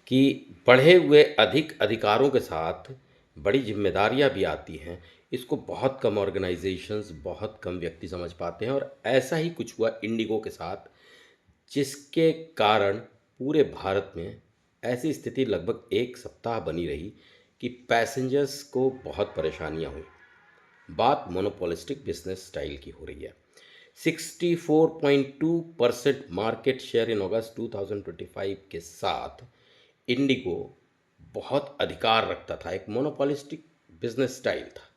कि बढ़े हुए अधिक अधिकारों के साथ बड़ी जिम्मेदारियां भी आती हैं। इसको बहुत कम ऑर्गेनाइजेशंस, बहुत कम व्यक्ति समझ पाते हैं, और ऐसा ही कुछ हुआ इंडिगो के साथ, जिसके कारण पूरे भारत में ऐसी स्थिति लगभग एक सप्ताह बनी रही कि पैसेंजर्स को बहुत परेशानियां हुई। बात मोनोपोलिस्टिक बिजनेस स्टाइल की हो रही है। 64.2% मार्केट शेयर इन अगस्त 2025 के साथ इंडिगो बहुत अधिकार रखता था, एक मोनोपोलिस्टिक बिजनेस स्टाइल था।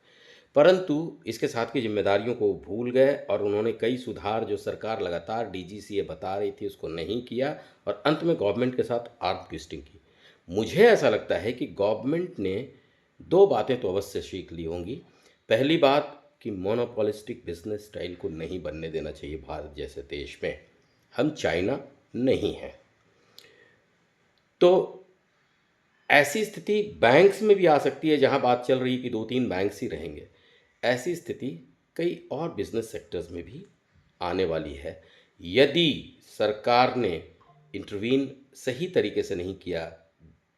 परंतु इसके साथ की जिम्मेदारियों को भूल गए और उन्होंने कई सुधार जो सरकार लगातार डीजीसीए बता रही थी उसको नहीं किया, और अंत में गवर्नमेंट के साथ आर्म ट्विस्टिंग की। मुझे ऐसा लगता है कि गवर्नमेंट ने दो बातें तो अवश्य सीख ली होंगी। पहली बात कि मोनोपोलिस्टिक बिजनेस स्टाइल को नहीं बनने देना चाहिए भारत जैसे देश में। हम चाइना नहीं हैं। तो ऐसी स्थिति बैंक्स में भी आ सकती है, जहां बात चल रही है कि दो तीन बैंक्स ही रहेंगे। ऐसी स्थिति कई और बिजनेस सेक्टर्स में भी आने वाली है, यदि सरकार ने इंटरवीन सही तरीके से नहीं किया,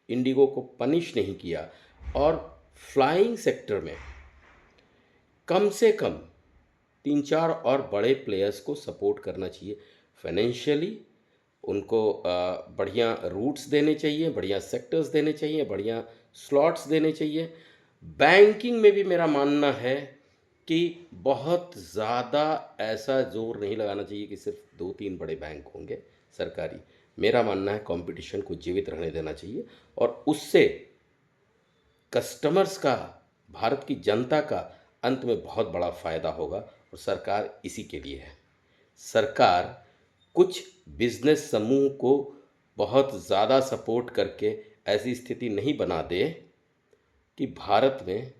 इंडिगो को पनिश नहीं किया, और फ्लाइंग सेक्टर में कम से कम तीन चार और बड़े प्लेयर्स को सपोर्ट करना चाहिए फाइनेंशियली। उनको बढ़िया रूट्स देने चाहिए, बढ़िया सेक्टर्स देने चाहिए, बढ़िया स्लॉट्स देने चाहिए। बैंकिंग में भी मेरा मानना है कि बहुत ज़्यादा ऐसा जोर नहीं लगाना चाहिए कि सिर्फ दो तीन बड़े बैंक होंगे सरकारी। मेरा मानना है कंपटीशन को जीवित रहने देना चाहिए, और उससे कस्टमर्स का, भारत की जनता का अंत में बहुत बड़ा फ़ायदा होगा, और सरकार इसी के लिए है। सरकार कुछ बिजनेस समूह को बहुत ज़्यादा सपोर्ट करके ऐसी स्थिति नहीं बना दे कि भारत में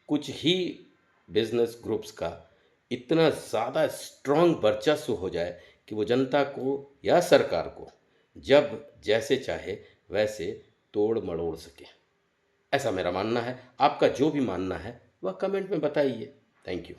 कुछ ही बिजनेस ग्रुप्स का इतना ज़्यादा स्ट्रांग वर्चस्व हो जाए कि वो जनता को या सरकार को जब जैसे चाहे वैसे तोड़ मड़ोड़ सके। ऐसा मेरा मानना है। आपका जो भी मानना है वह कमेंट में बताइए। Thank you.